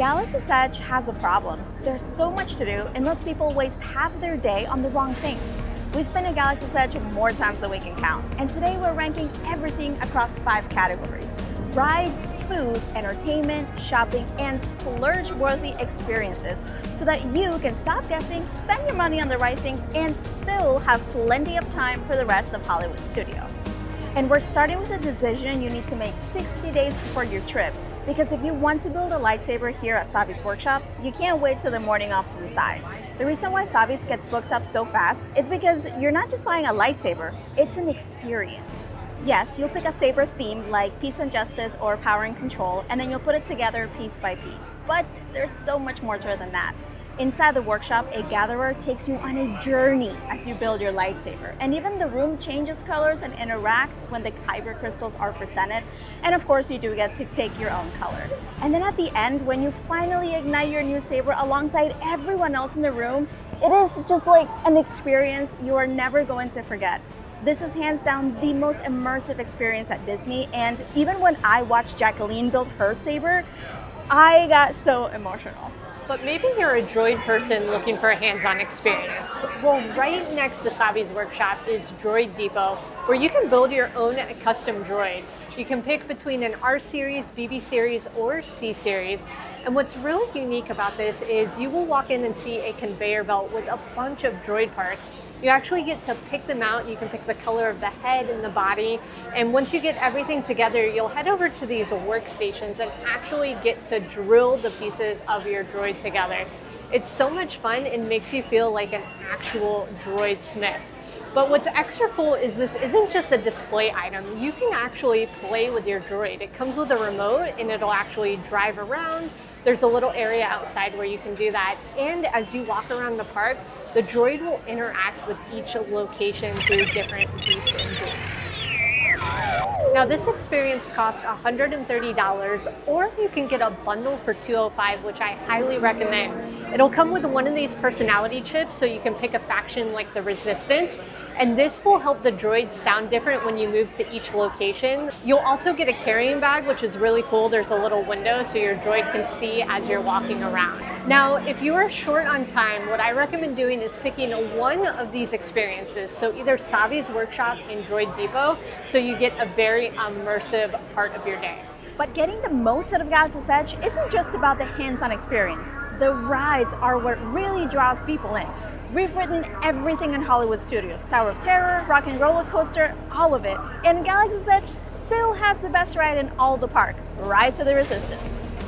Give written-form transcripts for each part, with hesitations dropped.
Galaxy's Edge has a problem. There's so much to do, and most people waste half their day on the wrong things. We've been to Galaxy's Edge more times than we can count, and today we're ranking everything across 5 categories: rides, food, entertainment, shopping, and splurge-worthy experiences, so that you can stop guessing, spend your money on the right things, and still have plenty of time for the rest of Hollywood studios. And we're starting with a decision you need to make 60 days before your trip, because if you want to build a lightsaber here at Savi's workshop, you can't wait till the morning off to decide. The reason why Savi's gets booked up so fast is because you're not just buying a lightsaber, it's an experience. Yes, you'll pick a saber theme like Peace and Justice or Power and Control, and then you'll put it together piece by piece. But there's so much more to it than that. Inside the workshop, a gatherer takes you on a journey as you build your lightsaber. And even the room changes colors and interacts when the kyber crystals are presented. And of course, you do get to pick your own color. And then at the end, when you finally ignite your new saber alongside everyone else in the room, it is just like an experience you are never going to forget. This is hands down the most immersive experience at Disney. And even when I watched Jacqueline build her saber, I got so emotional. But maybe you're a droid person looking for a hands-on experience. Well, right next to Savi's workshop is Droid Depot, where you can build your own custom droid. You can pick between an R series, BB series, or C series. And what's really unique about this is you will walk in and see a conveyor belt with a bunch of droid parts. You actually get to pick them out. You can pick the color of the head and the body. And once you get everything together, you'll head over to these workstations and actually get to drill the pieces of your droid together. It's so much fun and makes you feel like an actual droid smith. But what's extra cool is this isn't just a display item. You can actually play with your droid. It comes with a remote and it'll actually drive around. There's a little area outside where you can do that. And as you walk around the park, the droid will interact with each location through different beeps and boops. Now this experience costs $130, or you can get a bundle for $205, which I highly recommend. It'll come with one of these personality chips, so you can pick a faction like the Resistance, and this will help the droids sound different when you move to each location. You'll also get a carrying bag, which is really cool. There's a little window so your droid can see as you're walking around. Now, if you are short on time, what I recommend doing is picking one of these experiences. So either Savi's workshop and Droid Depot, so you get a very immersive part of your day. But getting the most out of Galaxy's Edge isn't just about the hands-on experience. The rides are what really draws people in. We've written everything in Hollywood studios: Tower of Terror, Rock and Roller Coaster, all of it. And Galaxy's Edge still has the best ride in all the park: Rise of the Resistance.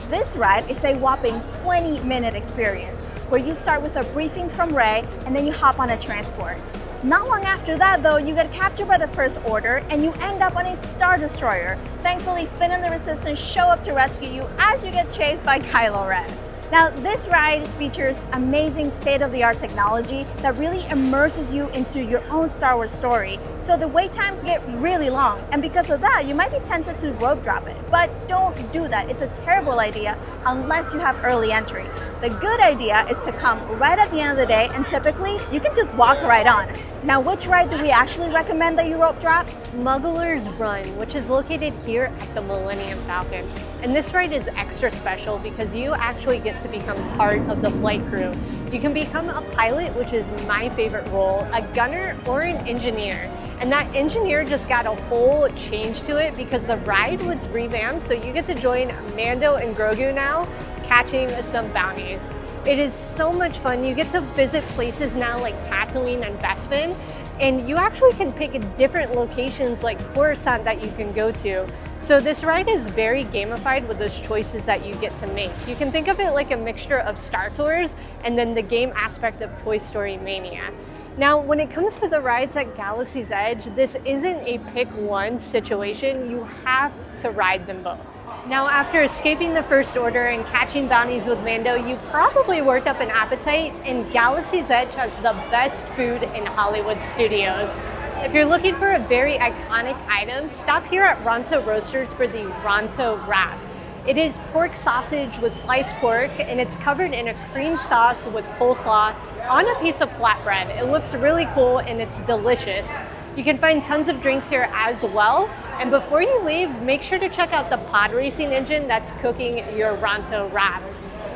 This ride is a whopping 20-minute experience where you start with a briefing from Rey and then you hop on a transport. Not long after that, though, you get captured by the First Order and you end up on a Star Destroyer. Thankfully, Finn and the Resistance show up to rescue you as you get chased by Kylo Ren. Now, this ride features amazing state-of-the-art technology that really immerses you into your own Star Wars story. So the wait times get really long, and because of that, you might be tempted to rope drop it. But don't do that. It's a terrible idea unless you have early entry. The good idea is to come right at the end of the day, and typically, you can just walk right on. Now, which ride do we actually recommend that you rope drop? Smuggler's Run, which is located here at the Millennium Falcon. And this ride is extra special because you actually get to become part of the flight crew. You can become a pilot, which is my favorite role, a gunner, or an engineer. And that engineer just got a whole change to it because the ride was revamped, so you get to join Mando and Grogu now, catching some bounties. It is so much fun. You get to visit places now like Tatooine and Bespin, and you actually can pick different locations like Coruscant that you can go to. So this ride is very gamified with those choices that you get to make. You can think of it like a mixture of Star Tours and then the game aspect of Toy Story Mania. Now, when it comes to the rides at Galaxy's Edge, this isn't a pick one situation. You have to ride them both. Now, after escaping the First Order and catching bounties with Mando, you probably worked up an appetite, and Galaxy's Edge has the best food in Hollywood studios. If you're looking for a very iconic item, stop here at Ronto Roasters for the Ronto Wrap. It is pork sausage with sliced pork, and it's covered in a cream sauce with coleslaw on a piece of flatbread. It looks really cool and it's delicious. You can find tons of drinks here as well. And before you leave, make sure to check out the pod racing engine that's cooking your Ronto wrap.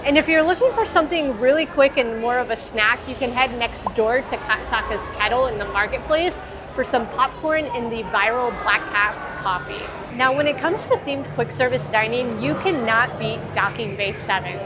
And if you're looking for something really quick and more of a snack, you can head next door to Katsaka's Kettle in the marketplace for some popcorn and the viral Black Hat coffee. Now, when it comes to themed quick service dining, you cannot beat Docking Bay 7.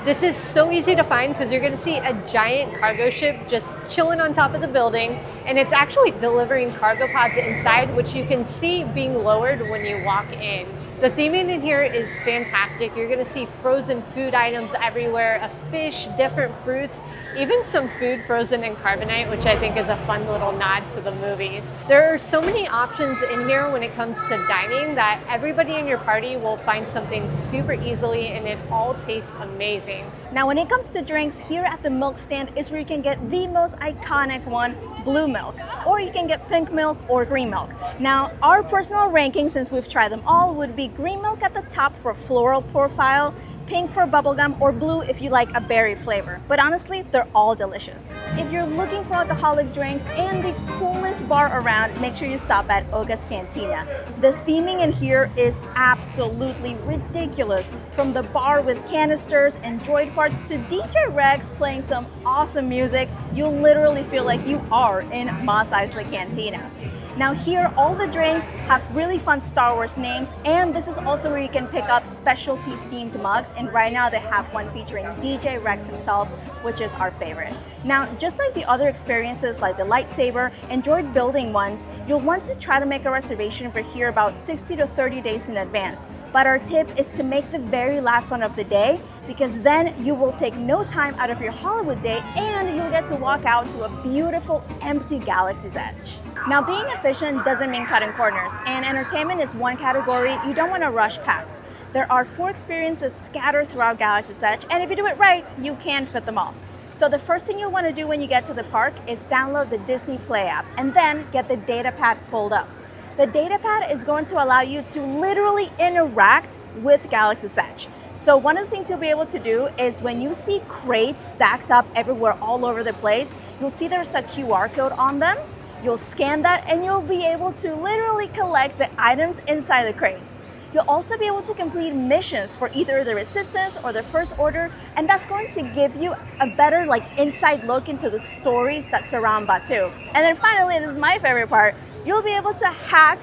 This is so easy to find because you're gonna see a giant cargo ship just chilling on top of the building, and it's actually delivering cargo pods inside, which you can see being lowered when you walk in. The theming in here is fantastic. You're gonna see frozen food items everywhere, a fish, different fruits, even some food frozen in carbonite, which I think is a fun little nod to the movies. There are so many options in here when it comes to dining that everybody in your party will find something super easily, and it all tastes amazing. Now, when it comes to drinks, here at the milk stand is where you can get the most iconic one, blue milk, or you can get pink milk or green milk. Now, our personal ranking, since we've tried them all, would be green milk at the top for floral profile, pink for bubblegum, or blue if you like a berry flavor. But honestly, they're all delicious. If you're looking for alcoholic drinks and the coolest bar around, make sure you stop at Oga's Cantina. The theming in here is absolutely ridiculous. From the bar with canisters and droid parts to DJ Rex playing some awesome music, you'll literally feel like you are in Mos Eisley Cantina. Now here, all the drinks have really fun Star Wars names, and this is also where you can pick up specialty themed mugs, and right now they have one featuring DJ Rex himself, which is our favorite. Now, just like the other experiences like the lightsaber and droid building ones, you'll want to try to make a reservation for here about 60 to 30 days in advance. But our tip is to make the very last one of the day, because then you will take no time out of your Hollywood day and you'll get to walk out to a beautiful empty Galaxy's Edge. Now, being efficient doesn't mean cutting corners, and entertainment is one category you don't want to rush past. There are 4 experiences scattered throughout Galaxy's Edge, and if you do it right, you can fit them all. So the first thing you'll want to do when you get to the park is download the Disney Play app and then get the data pad pulled up. The data pad is going to allow you to literally interact with Galaxy's Edge. So one of the things you'll be able to do is when you see crates stacked up everywhere all over the place, you'll see there's a QR code on them. You'll scan that and you'll be able to literally collect the items inside the crates. You'll also be able to complete missions for either the Resistance or the First Order, and that's going to give you a better inside look into the stories that surround Batuu. And then finally, this is my favorite part, you'll be able to hack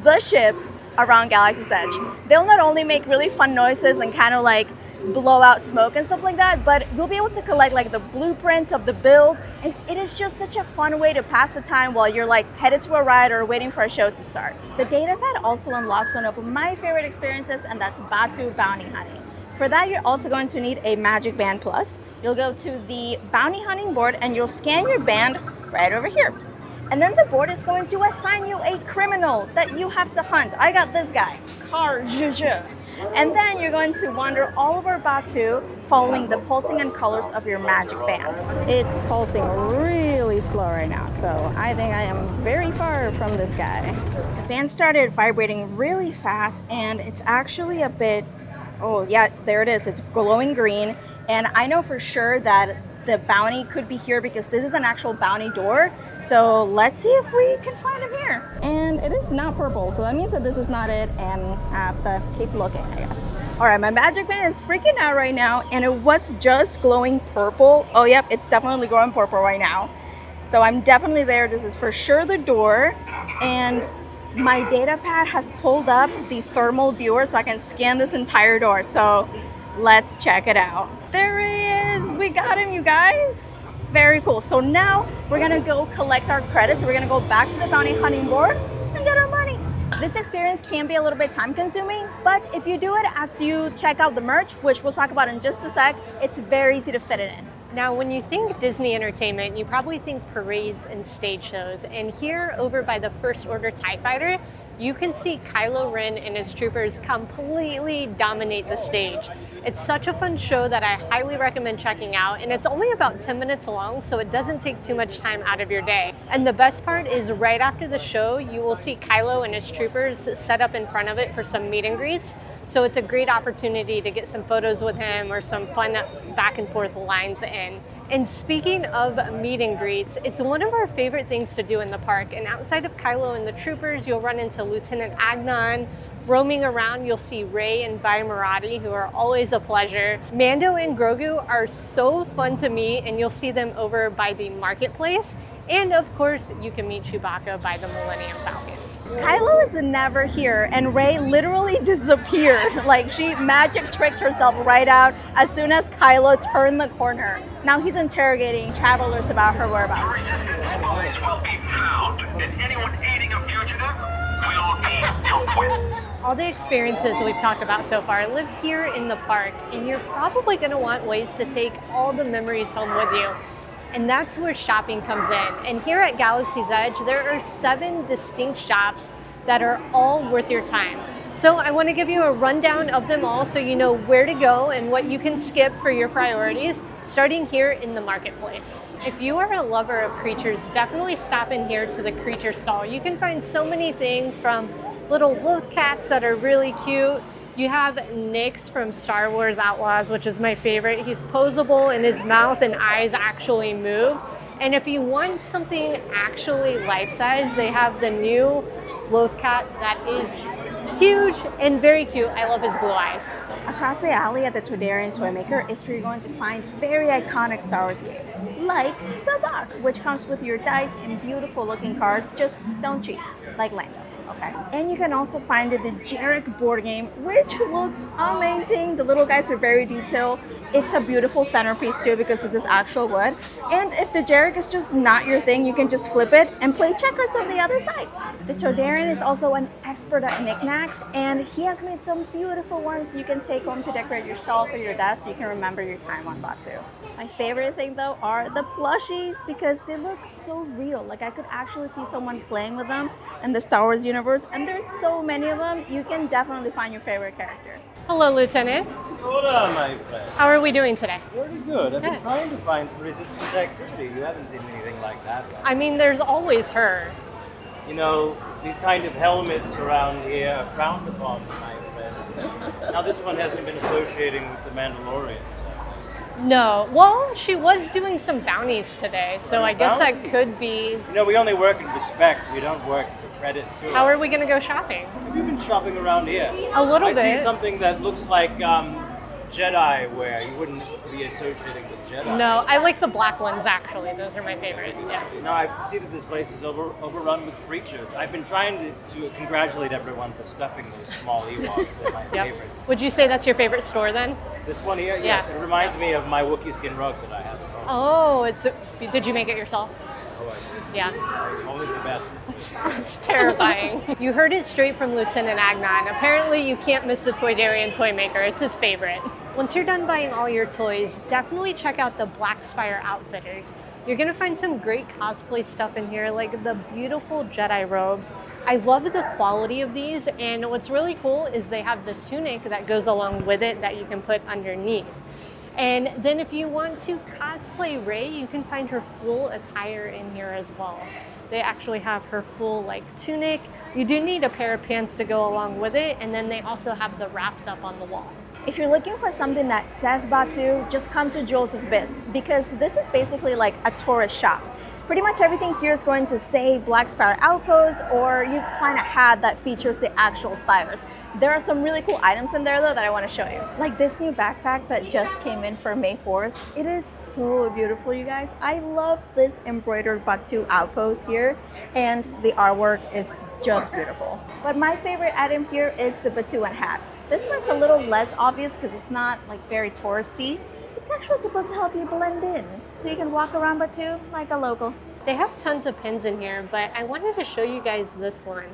the ships around Galaxy's Edge. They'll not only make really fun noises and kind of blow out smoke and stuff like that, but you'll be able to collect the blueprints of the build, and it is just such a fun way to pass the time while you're headed to a ride or waiting for a show to start. The data pad also unlocks one of my favorite experiences, and that's Batuu bounty hunting. For that, you're also going to need a Magic Band Plus. You'll go to the bounty hunting board and you'll scan your band right over here. And then the board is going to assign you a criminal that you have to hunt. I got this guy, Kar Juju. And then you're going to wander all over Batuu following the pulsing and colors of your magic band. It's pulsing really slow right now, so I think I am very far from this guy. The band started vibrating really fast, and it's actually a bit, oh yeah, there it is, it's glowing green. And I know for sure that the bounty could be here because this is an actual bounty door. So let's see if we can find him here. And it is not purple, so that means that this is not it, and I have to keep looking, I guess. All right, my magic band is freaking out right now, and it was just glowing purple. Oh, yep, it's definitely glowing purple right now. So I'm definitely there. This is for sure the door, and my data pad has pulled up the thermal viewer so I can scan this entire door. So let's check it out. There he is. We got him, you guys. Very cool. So now we're gonna go collect our credits. We're gonna go back to the bounty hunting board and get our money. This experience can be a little bit time consuming, but if you do it as you check out the merch, which we'll talk about in just a sec, it's very easy to fit it in. Now, when you think Disney entertainment, you probably think parades and stage shows. And here over by the First Order TIE Fighter, you can see Kylo Ren and his troopers completely dominate the stage. It's such a fun show that I highly recommend checking out, and it's only about 10 minutes long, so it doesn't take too much time out of your day. And the best part is right after the show, you will see Kylo and his troopers set up in front of it for some meet and greets. So it's a great opportunity to get some photos with him or some fun back and forth lines in. And speaking of meet and greets, it's one of our favorite things to do in the park. And outside of Kylo and the troopers, you'll run into Lieutenant Agnon. Roaming around, you'll see Rey and Vi Marati, who are always a pleasure. Mando and Grogu are so fun to meet, and you'll see them over by the marketplace. And of course, you can meet Chewbacca by the Millennium Falcon. Kylo is never here, and Rey literally disappeared. Like, she magic tricked herself right out as soon as Kylo turned the corner. Now he's interrogating travelers about her whereabouts. Always will be found, and anyone aiding a fugitive will be dealt with. All the experiences we've talked about so far live here in the park, and you're probably going to want ways to take all the memories home with you. And that's where shopping comes in. And here at Galaxy's Edge, there are 7 distinct shops that are all worth your time. So I want to give you a rundown of them all so you know where to go and what you can skip for your priorities, starting here in the marketplace. If you are a lover of creatures, definitely stop in here to the creature stall. You can find so many things, from little loth cats that are really cute. You have Nyx from Star Wars Outlaws, which is my favorite. He's posable and his mouth and eyes actually move. And if you want something actually life-size, they have the new loth cat that is huge and very cute. I love his blue eyes. Across the alley at the Toydarian Toy Maker is where you're going to find very iconic Star Wars games, like Sabacc, which comes with your dice and beautiful looking cards. Just don't cheat, like Lando. Okay. And you can also find the Jarek board game, which looks amazing. The little guys are very detailed. It's a beautiful centerpiece too because this is actual wood. And if the Jarek is just not your thing, you can just flip it and play checkers on the other side. The Toydarian is also an expert at knickknacks, and he has made some beautiful ones you can take home to decorate your shelf or your desk so you can remember your time on Batuu. My favorite thing though are the plushies because they look so real. Like, I could actually see someone playing with them in the Star Wars universe, and there's so many of them. You can definitely find your favorite character. Hello, Lieutenant. Hola, my friend. How are we doing today? Pretty good. I've been Good. trying to find some resistance activity. You haven't seen anything like that yet. I mean, there's always her. You know, these kind of helmets around here are frowned upon, my friend. Now, this one hasn't been associating with the Mandalorians. No. Well, she was doing some bounties today, so I guess that Bounties? could be. You know, we only work in respect. We don't work for credit. So, How are we going to go shopping? have you been shopping around here? A little I bit. see something that looks like Jedi wear. You wouldn't be associating with Jedi. No, I like the black ones actually. Those are my favorite. Yeah. No, I see that this place is overrun with creatures. I've been trying to congratulate everyone for stuffing those small Ewoks. They're my Yep. favorite. Would you say that's your favorite store then? This one here, Yeah. yes, it reminds me of my Wookiee skin rug that I have at home. Oh, did you make it yourself? Yeah. Only the best. That's terrifying. You heard it straight from Lieutenant Agnon. Apparently you can't miss the Toydarian Toy Maker. It's his favorite. Once you're done buying all your toys, definitely check out the Black Spire Outfitters. You're gonna find some great cosplay stuff in here, like the beautiful Jedi robes. I love the quality of these, and what's really cool is they have the tunic that goes along with it that you can put underneath. And then if you want to cosplay Rey, you can find her full attire in here as well. They actually have her full tunic. You do need a pair of pants to go along with it, and then they also have the wraps up on the wall. If you're looking for something that says Batuu, just come to Jewels of Bith, because this is basically like a tourist shop. Pretty much everything here is going to say Black Spire Outpost, or you find a hat that features the actual spires. There are some really cool items in there though that I want to show you. Like this new backpack that just came in for May 4th. It is so beautiful, you guys. I love this embroidered Batuu Outpost here, and the artwork is just beautiful. But my favorite item here is the Batuuan hat. This one's a little less obvious because it's not very touristy. It's actually supposed to help you blend in, so you can walk around Batuu like a local. They have tons of pins in here, but I wanted to show you guys this one.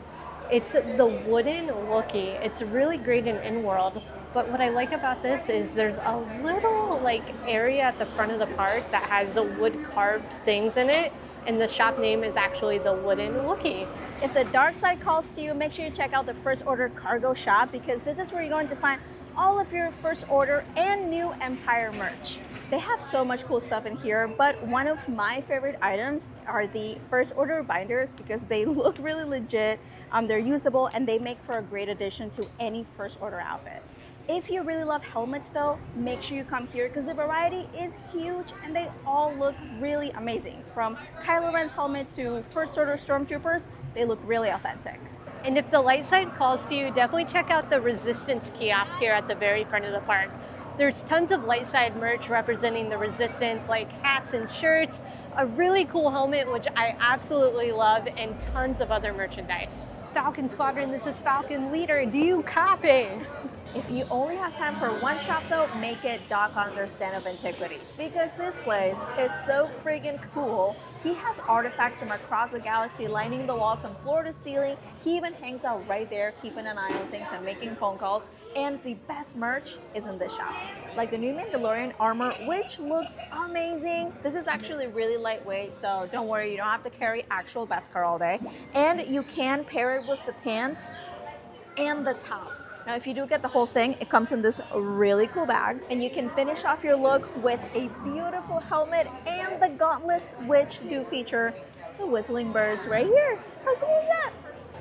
It's the wooden Wookiee. It's really great in world, but what I like about this is there's a little area at the front of the park that has wood carved things in it, and the shop name is actually the Wooden Wookiee. If the dark side calls to you, make sure you check out the First Order Cargo Shop, because this is where you're going to find all of your First Order and new Empire merch. They have so much cool stuff in here, but one of my favorite items are the First Order binders because they look really legit, they're usable, and they make for a great addition to any First Order outfit. If you really love helmets though, make sure you come here because the variety is huge and they all look really amazing. From Kylo Ren's helmet to First Order Stormtroopers, they look really authentic. And if the light side calls to you, definitely check out the Resistance kiosk here at the very front of the park. There's tons of light side merch representing the Resistance, like hats and shirts, a really cool helmet, which I absolutely love, and tons of other merchandise. Falcon Squadron, this is Falcon Leader. Do you copy? If you only have time for one shop though, make it Doc Under's Stand of Antiquities because this place is so friggin' cool. He has artifacts from across the galaxy lining the walls from floor to ceiling. He even hangs out right there, keeping an eye on things and making phone calls. And the best merch is in this shop. Like the new Mandalorian armor, which looks amazing. This is actually really lightweight, so don't worry, you don't have to carry actual Beskar all day. And you can pair it with the pants and the top. Now, if you do get the whole thing, it comes in this really cool bag, and you can finish off your look with a beautiful helmet and the gauntlets, which do feature the whistling birds right here. How cool is that?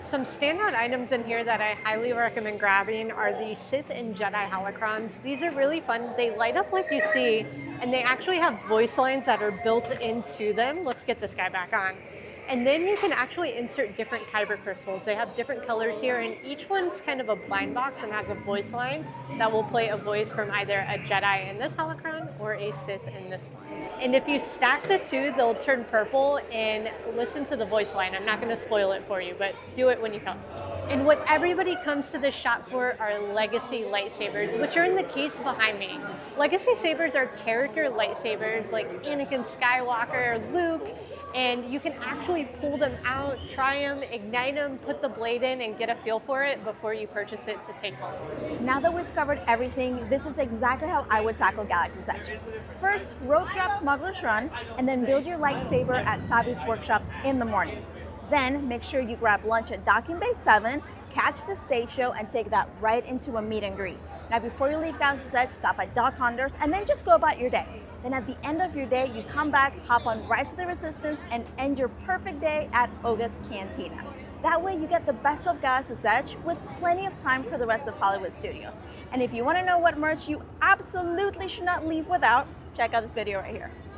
Some standout items in here that I highly recommend grabbing are the Sith and Jedi holocrons. These are really fun. They light up like you see, and they actually have voice lines that are built into them. Let's get this guy back on. And then you can actually insert different kyber crystals. They have different colors here, and each one's kind of a blind box and has a voice line that will play a voice from either a Jedi in this holocron or a Sith in this one. And if you stack the two, they'll turn purple, and listen to the voice line. I'm not going to spoil it for you, but do it when you come. And what everybody comes to this shop for are legacy lightsabers, which are in the case behind me. Legacy sabers are character lightsabers like Anakin Skywalker, Luke, and you can actually pull them out, try them, ignite them, put the blade in, and get a feel for it before you purchase it to take home. Now that we've covered everything, this is exactly how I would tackle Galaxy's Edge. First, rope drop Smuggler's Run, and then build your lightsaber at Savi's workshop in the morning. Then make sure you grab lunch at Docking Bay 7, catch the stage show, and take that right into a meet and greet. Now before you leave Galaxy's Edge, stop at Doc Under's and then just go about your day. Then at the end of your day, you come back, hop on Rise of the Resistance, and end your perfect day at Oga's Cantina. That way you get the best of Galaxy's Edge with plenty of time for the rest of Hollywood studios. And if you want to know what merch you absolutely should not leave without, check out this video right here.